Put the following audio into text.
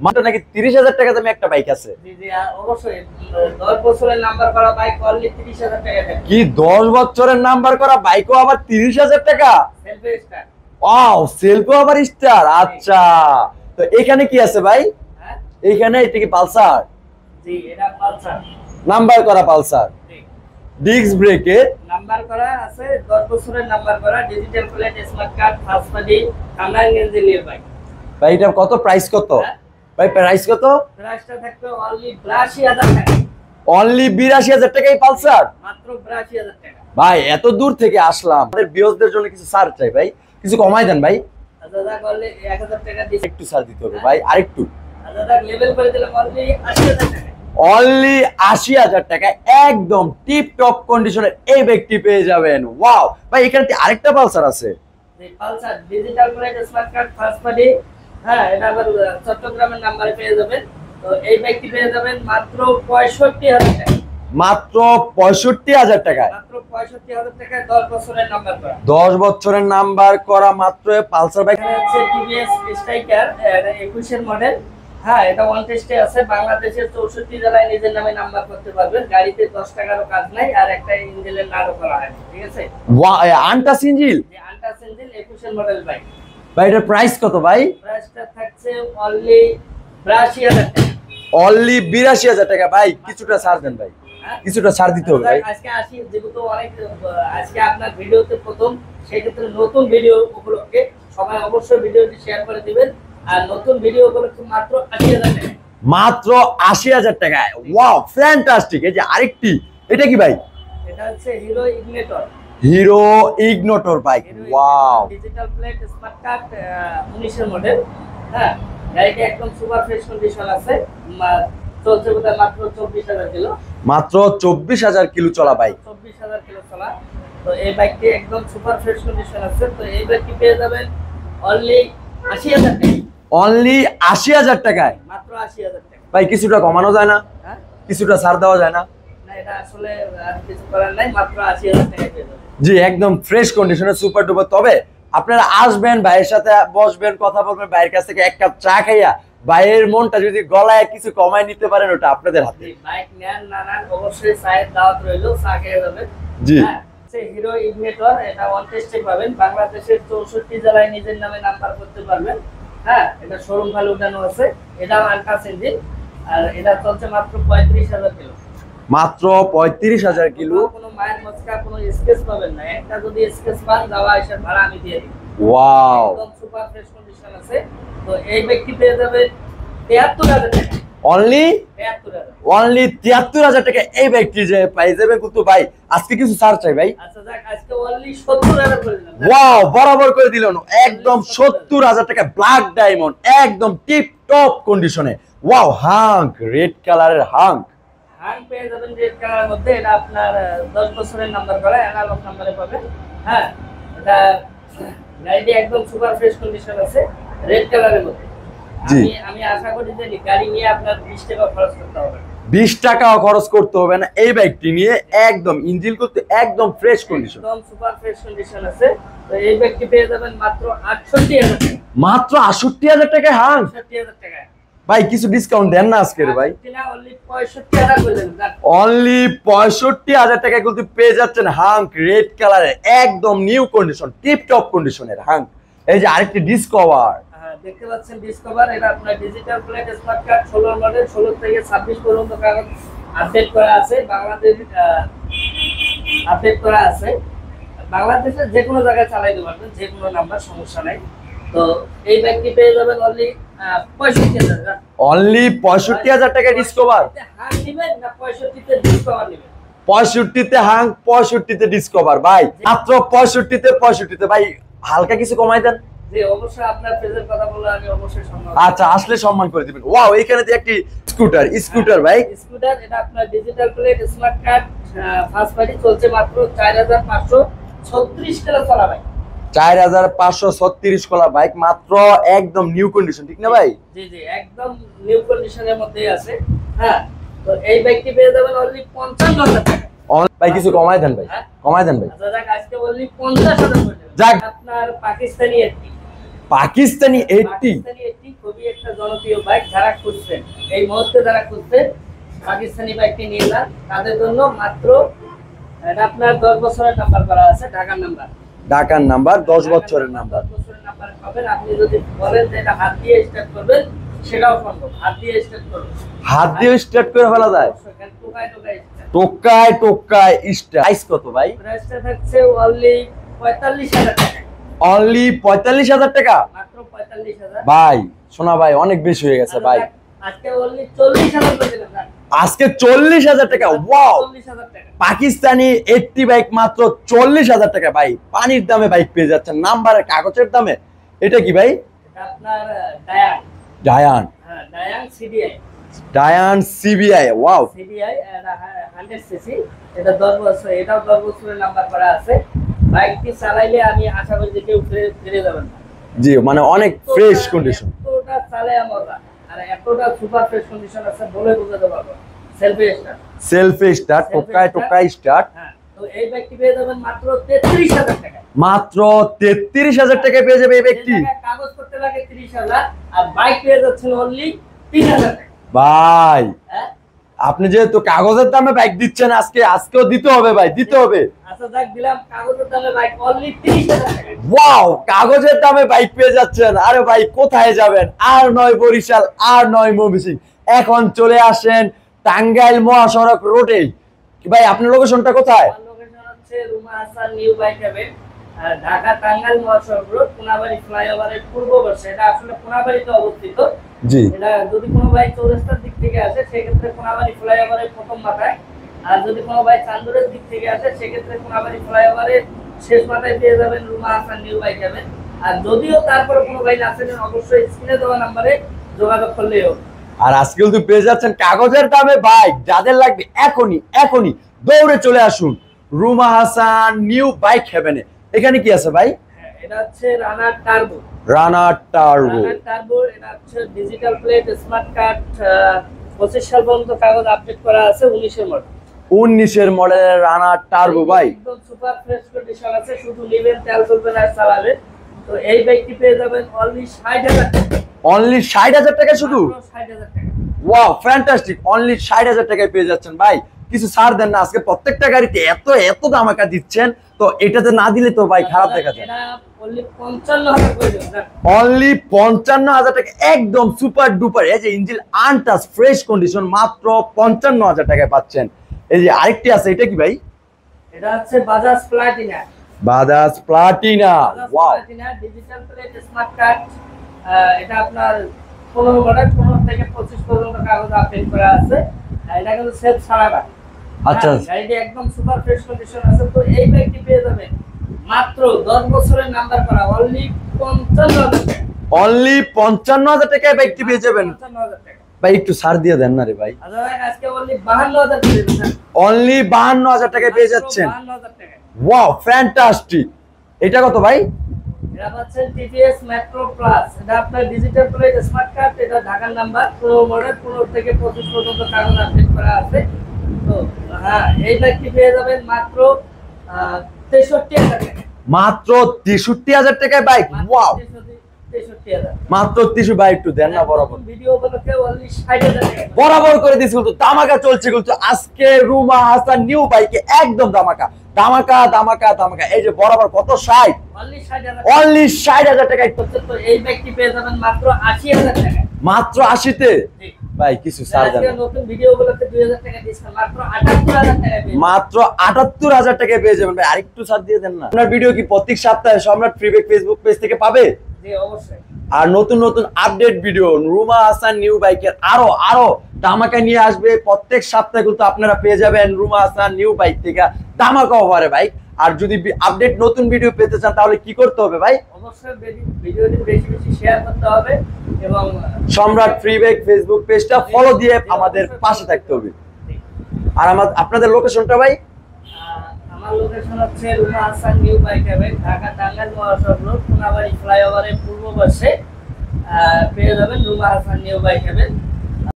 মাত্র নাকি 30,000 টাকা দামে একটা বাইক আছে। জি জি অবশ্যই 10 বছরের নাম্বার করা বাইক অনলি 30,000 টাকা দেন। কি 10 বছরের নাম্বার করা বাইকও আবার 30,000 টাকা? Selfie star. ওয়াও, সেলফও আবার স্টার। আচ্ছা, তো এখানে কি আছে ভাই? হ্যাঁ এখানে এটা কি পালসার? জি এটা পালসার। নাম্বার করা পালসার, জি ডিস্ক ব্রেকে নাম্বার করা আছে, 10 বছরের নাম্বার করা, digital plate, smart card, first party, কানাডান engineer bike. ভাই এটা কত প্রাইস কত? ভাই প্রাইস কত? প্রাইসটা থাকবে অনলি 82,000 টাকা। অনলি 82,000 টাকা এই পালসার? মাত্র 82,000 টাকা। ভাই এত দূর থেকে আসলাম, আমাদের ভিউয়ারদের জন্য কিছু ছাড় চাই ভাই, কিছু কমাই দেন ভাই। আচ্ছা দা করলে 1000 টাকা দিছি। একটু ছাড় দিতে হবে ভাই, আরেকটু। আচ্ছা দা লেভেল করে দিলাম অনলি 80,000 টাকা। অনলি 80,000 টাকা একদম টিপ টপ কন্ডিশনের এই ব্যাগটি পেয়ে যাবেন। ওয়াও ভাই, এখানে আরেকটা পালসার আছে। এই Pulsar digital plate, smart card, first party. হ্যাঁ এটা আবার চট্টগ্রামের নাম্বারে পেয়ে যাবেন। তো এই ব্যাগটি পেয়ে যাবেন মাত্র 65,000 টাকা। মাত্র 65,000 টাকায়, মাত্র 65,000 টাকায় 10 বছরের নাম্বার করা। 10 বছরের নাম্বার করা মাত্র পালসার বাইক। এখানে হচ্ছে টিভিএস স্ট্রাইকার 21 এর মডেল। হ্যাঁ এটা ওয়ান টেস্টে আছে, বাংলাদেশের 64 জেলায় নিজের নামে নাম্বার করতে পারবেন। গাড়িতে 10 টাকারও কাজ নাই, আর একটা ইঞ্জিনের নাড়ও করা হয়, ঠিক আছে? আনটাচ ইঞ্জিন, যে আনটাচ ইঞ্জিন 21 এর মডেল বাইক। ভাই এটার প্রাইস কত ভাই? প্রাইসটা থাকছে অনলি 82,000 টাকা। অনলি 82,000 টাকা। ভাই কিছুটা ছাড় দেন ভাই, কিছুটা ছাড় দিতে হবে ভাই। আজকে আসি যেহেতু অনেক আজকে আপনার ভিডিওতে প্রথম, সেই ক্ষেত্রে নতুন ভিডিও উপলক্ষে সবাই অবশ্যই ভিডিওটি শেয়ার করে দিবেন। আর নতুন ভিডিও উপলক্ষে মাত্র 80,000 টাকা। মাত্র 80,000 টাকায়। Wow fantastic. এই যে আরেকটি, এটা কি ভাই? এটা হচ্ছে hero ignitor. Hero ignitor bike. Wow, digital plate, smart card, 19 এর মডেল। হ্যাঁ গাড়িটা একদম সুপার ফ্রেশ কন্ডিশন আছে। চলছে বোধহয় মাত্র 24,000 কিলো। মাত্র 24,000 কিলো চলা বাইক। 24,000 কিলো চলা। তো এই বাইকটি একদম সুপার ফ্রেশ কন্ডিশন আছে। তো এই বাইকটি পেয়ে যাবেন অনলি 80,000 টাকা। অনলি 80,000 টাকায়। মাত্র 80,000 টাকা। ভাই কিছুটা কমানো যায় না? হ্যাঁ কিছুটা ছাড় দেওয়া যায় না? না এটা আসলে আর কিছু করার নাই, মাত্র 80,000 টাকা পেয়ে যাবেন। জি একদম ফ্রেশ কন্ডিশনে সুপার ডুপার। তবে আপনারা আসবেন, ভাইয়ের সাথে বসবেন, কথা বলবেন, ভাইয়ের কাছ থেকে এক কাপ চা খাইয়া ভাইয়ের মনটা যদি গলায় কিছু কমায় নিতে পারেন, ওটা আপনাদের হাতে। বাইক নেন না নেন অবশ্যই চায়ের দাওয়াত রইলো, চা খেয়ে যাবেন। জি হিরো ইগনিটর, এটা ওয়ান টেস্টে পাবেন। বাংলাদেশের 64 জেলায় নিজের নামে নাম্বার করতে পারবেন। হ্যাঁ এটা শোরুম ফাইল উঠানো আছে। এটা আনটাচ ইঞ্জিন, আর এটা চলছে মাত্র 35,000 কিলো। মাত্র 35,000 কিলো। কোনো মায়ের মচকা কোনো স্কেচ পাবেন না। একটা যদি স্কেচ পান যাওয়া আসা ভাড়া আমি দিয়ে দিই। ওয়াও, একদম সুপার ফ্রেশ কন্ডিশন আছে। তো এই ব্যক্তি পেয়ে যাবে 73,000 টাকা। অনলি 73,000। অনলি 73,000 টাকা এই ব্যাগটি যে পাই যাবে। কিন্তু ভাই আজকে কিছু ছাড় চাই ভাই। আচ্ছা যাক আজকে অনলি 70,000 করে দিলাম। ওয়াও, বরাবর করে দিলেন একদম 70,000 টাকা ব্ল্যাক ডায়মন্ড, একদম টিপ টপ কন্ডিশনে। ওয়াও, হাঙ্ক রেড কালারের হাঙ্ক। হাং পেয়ে যাবেন রেড কালারের মধ্যে। এটা আপনার 10 বছরের নাম্বার করা, অ্যানালগ নাম্বারে পাবেন। হ্যাঁ এটা গাড়িটি একদম সুপার ফ্রেশ কন্ডিশন আছে, রেড কালারের মধ্যে। আমি আশা করি যে গাড়ি নিয়ে আপনার 20 টাকা খরচ করতে হবে। 20 টাকাও খরচ করতে হবে না এই বাইকটি নিয়ে। একদম ইঞ্জিন করতে একদম ফ্রেশ কন্ডিশন, একদম সুপার ফ্রেশ কন্ডিশন আছে। তো এই বাইকটি পেয়ে যাবেন মাত্র 68,000 টাকা। মাত্র 68,000 টাকায় হাঙ্ক। 68,000 টাকা। ভাই কিছু ডিসকাউন্ট দেন না আজকের ভাই? অনলি 65,000 করে দেন। অনলি 65,000 টাকায় কিন্তু পেয়ে যাচ্ছেন হাঙ্ক রেড কালারের একদম নিউ কন্ডিশন, টিপ টপ কন্ডিশনের হাঙ্ক। এই যে আরেকটি ডিসকভার দেখতে পাচ্ছেন, ডিসকভার। এটা আপনার digital plate, smart card, 16 model, 16 থেকে 26 পর্যন্ত কাগজ আপডেট করা আছে। বাংলাদেশ আপডেট করা আছে। বাংলাদেশের যে কোনো জায়গায় চালাইতে পারবেন, যে কোনো নাম্বার, সমস্যা নাই। তো এই ব্যাগটি পেয়ে যাবেন অনলি 65,000। অনলি 65,000 টাকা ডিসকভার। হাং নেবেন না 65-তে ডিসকভার নেবেন? 65-তে হাঙ্ক, 65-তে ডিসকভার। ভাই মাত্র 65-তে ভাই হালকা কিছু কমাই দেন। জি অবশ্যই, আপনার পেজের কথা বলে আমি অবশ্যই সম্মান। আচ্ছা আসলে সম্মান করে দিবেন। ওয়াও, এখানে তো একটি স্কুটার ভাই। স্কুটার, এটা আপনার digital plate, smart card, first party, চলছে মাত্র 4,536 কিলো চলা বাইক। 4,536 কলা বাইক, মাত্র একদম নিউ কন্ডিশন, ঠিক না ভাই? জি জি একদম নিউ কন্ডিশনের মধ্যেই আছে। হ্যাঁ তো এই বাইকটি পেয়ে যাবেন অনলি 55,000 টাকা। ভাই কিছু কমাই দেন ভাই, কমাই দেন ভাই। আচ্ছা যাক আজকে অনলি 50,000 করে দেন। যাক আপনার পাকিস্তানি 80। পাকিস্তানি 80 খুবই একটা একটা জনপ্রিয় বাইক, যারা খুঁজছেন এই মুহূর্তে, যারা খুঁজছেন পাকিস্তানি বাইকটি নিয়ে যান, তাদের জন্য মাত্র এটা আপনার 10 বছরের নাম্বার করা আছে, ঢাকার নাম্বার। ঢাকার নাম্বার, 10 বছরের নাম্বার। 10 বছরের নাম্বার পাবেন। আপনি যদি বলেন যে এটা হাত দিয়ে স্টার্ট করবেন, সেটাও সম্ভব, হাত দিয়ে স্টার্ট করবেন। হাত দিয়ে স্টার্ট করে ফেলা যায়? টোকায় টোকায় start। টোকায় টোকায় স্টার্ট। প্রাইস কত ভাই? প্রাইসটা থাকছে অনলি 45,000 টাকা। অনলি 45,000 টাকা? মাত্র 45,000। ভাই সোনা ভাই অনেক বেশি হয়ে গেছে ভাই। আজকে অনলি 40,000 করে দিলাম না। আজকে 40,000 টাকা? ওয়াও, 40,000 টাকা। পাকিস্তানি 80 বাইক মাত্র 40,000 টাকা ভাই। পানির দামে বাইক পেয়ে যাচ্ছেন, নাম্বারের কাগজের দামে। এটা কি ভাই? এটা আপনার ডায়ান। ডায়ান। হ্যাঁ, ডায়ান সিডিআই। ডায়ান সিবিআই। ওয়াও, সিডিআই এটা 100 সিসি। এটা 10 বছর, এটাও 10 বছরের নাম্বার করা আছে। বাইকটি চালাইলে আমি আশা করি যে কেউ ফিরে যাবেন না। জি, মানে অনেক ফ্রেশ কন্ডিশন। এতটা চালায় মজা, আর এতটা সুপার ফ্রেশ কন্ডিশন আছে বলে বোঝাতে পারবো। Selfie start. সেলফি স্টার্ট, টোকায় টোকায় স্টার্ট। হ্যাঁ, তো এই বাইকটি পেয়ে যাবেন মাত্র 33,000 টাকা। মাত্র 33,000 টাকায় পেয়ে যাবে এই ব্যক্তি। কাগজ করতে লাগে 30,000, আর বাইক পেয়ে যাচ্ছেন অনলি 3,000 টাকা। ভাই হ্যাঁ, আপনি যেহেতু কাগজের দামে বাইক দিচ্ছেন, আজকেও দিতে হবে ভাই, দিতে হবে। আচ্ছা যাক, দিলাম কাগজের দামে বাইক অনলি 30,000 টাকা। ওয়াও, কাগজের দামে বাইক পেয়ে যাচ্ছেন। আরে ভাই কোথায় যাবেন? আর নয় বরিশাল, আর নয় ময়মনসিং, এখন চলে আসেন টাঙ্গাইল মহাসড়ক রোডে। ভাই আপনার লোকেশনটা কোথায়? আমার লোকেশন হচ্ছে Ruma Hasan new bike haven, Dhaka Tangail মহাসড়ক রোড, কোনাবাড়ি ফ্লাইওভারের পূর্ব পাশে। এটা আসলে কোনাবাড়িতে অবস্থিত। জি, এটা যদি কোনো বাইক চৌরাস্তার দিক থেকে আসে, সেক্ষেত্রে কোনাবাড়ি ফ্লাইওভারের প্রথম মাথায়, আর যদি কোনো বাইক চান্দুরের দিক থেকে আসে, সেক্ষেত্রে কোনাবাড়ি ফ্লাইওভারের শেষ মাথায় পেয়ে যাবেন Ruma Hasan new bike haven. আর যদিও তারপরে কোনো বাইক আসেন, অবশ্যই স্ক্রিনে দেওয়া নাম্বারে যোগাযোগ করলেই হবে। আর আজকে কিন্তু পেয়ে যাচ্ছেন কাগজের দামে বাইক। যাদের লাগবে এখনই এখনই দৌড়ে চলে আসুন রুমা হাসান নিউ বাইক হ্যাভেনে। এখানে কি আছে ভাই? হ্যাঁ, এটা হচ্ছে রানার টার্বো। রানার টার্বো। রানার টার্বো, এটা হচ্ছে ডিজিটাল প্লেট, স্মার্ট কার্ড, 25 সাল পর্যন্ত কাগজ আপডেট করা আছে, 19 এর মডেল। 19-এর মডেলের রানার টার্বো ভাই। একদম সুপার ফ্রেশ কন্ডিশন আছে, শুধু নেবেন, তেল চলবেন আর চালাবেন। তো এই বাইকটি পেয়ে যাবেন অনলি 60,000 টাকা। অনলি 60,000 টাকা শুধু? মাত্র 60,000 টাকা। Wow, fantastic. অনলি 60,000 টাকায় পেয়ে যাচ্ছেন ভাই। কিছু ছাড় দেন না, আজকে প্রত্যেকটা গাড়িতে এত এত ধামাকা দিচ্ছেন, তো এটাতে না দিলে তো ভাই খারাপ দেখা যায়। এটা অনলি 55,000 করে দেবেন। অনলি 55,000 টাকা, একদম সুপার ডুপার। এই যে ইঞ্জিন আনটাচ ফ্রেশ কন্ডিশন, মাত্র 55,000 টাকায় পাচ্ছেন। এই যে আরেকটি আছে, এটা কি ভাই? এটা হচ্ছে Bajaj Platina. Bajaj Platina. Wow, digital plate, smart card. এটা আপনার 15 মডেল, 15 থেকে 25 পর্যন্ত কাগজ আপডেট করা আছে। এটা কিন্তু সেলফ ছাড়া। আচ্ছা, গাড়িটি একদম সুপার ফ্রেশ কন্ডিশন আছে। তো এই বাইকটি পেয়ে যাবেন মাত্র 10 বছরের নাম্বার করা অনলি 55,000 টাকা। অনলি 55,000 টাকায় বাইকটি পেয়ে যাবেন 55,000 টাকা। ভাই। একটু ছাড় দিয়ে দেন না রে ভাই। আচ্ছা ভাই, আজকে অনলি 52,000 টাকা দিবেন। অনলি 52,000 টাকায় পেয়ে যাচ্ছেন। 52,000 টাকা। Wow, fantastic. এটা কত ভাই? এটা পাচ্ছেন টিভিএস মেট্রো প্লাস। এটা আপনার ডিজিটাল প্লেট, স্মার্ট কার্ড, এটা ঢাকার নাম্বার, 15 মডেল, 15 থেকে 25 পর্যন্ত কাগজ আপডেট করা আছে। তো হ্যাঁ, এই বাইকটি পেয়ে যাবেন মাত্র 63,000 টাকা। মাত্র 63,000 টাকায় বাইক। ওয়াও, 63,000। মাত্র 30 ভাই। একটু দেন না বরাবর। ভিডিও উপলক্ষে অনলি 60,000 টাকা। বরাবর করে দিছি, কিন্তু ধামাকা চলছে কিন্তু আজকে রুমা হাসান নিউ বাইকে একদম ধামাকা ধামাকা ধামাকা ধামাকা। এই যে বরাবর কত? 60। অনলি 60,000। অনলি 60,000 টাকায়। তো এই বাইকটি পেয়ে যাবেন মাত্র 80,000 টাকা। মাত্র 80-তে জি। ভাই কিছু ছাড় দেন আজকে না। নতুন ভিডিও উপলক্ষে 2,000 টাকা ডিসকাউন্ট, মাত্র 78,000 টাকা পেয়ে মাত্র 78,000 টাকায় পেয়ে যাবেন ভাই। আরেকটু ছাড় দিয়ে দেন না। আপনার ভিডিও কি প্রত্যেক সপ্তাহে সম্রাট ফ্রিবেক ফেসবুক পেজ থেকে পাবে? জি, অবশ্যই। আর নতুন নতুন update video Ruma Hasan new বাইকের আরো আরো ধামাকা নিয়ে আসবে প্রত্যেক সপ্তাহে, কিন্তু আপনারা পেয়ে যাবেন রুমা হাসান নিউ বাইক থেকে ধামাকা ওভারে বাইক। আর যদি আপডেট নতুন ভিডিও পেতে চান তাহলে কি করতে হবে ভাই? অবশ্যই ভিডিওটি বেশি বেশি শেয়ার করতে হবে এবং সম্রাট ফ্রিবেক ফেসবুক পেজটা ফলো দিয়ে আমাদের পাশে থাকতে হবে। আর আপনাদের লোকেশনটা ভাই? আমার লোকেশন হচ্ছে Ruma Hasan new bike haven, Dhaka Tangail মহাসড়ক রোড, কোনাবাড়ি ফ্লাইওভারের পূর্ব পাশে পেয়ে যাবেন Ruma Hasan new bike haven.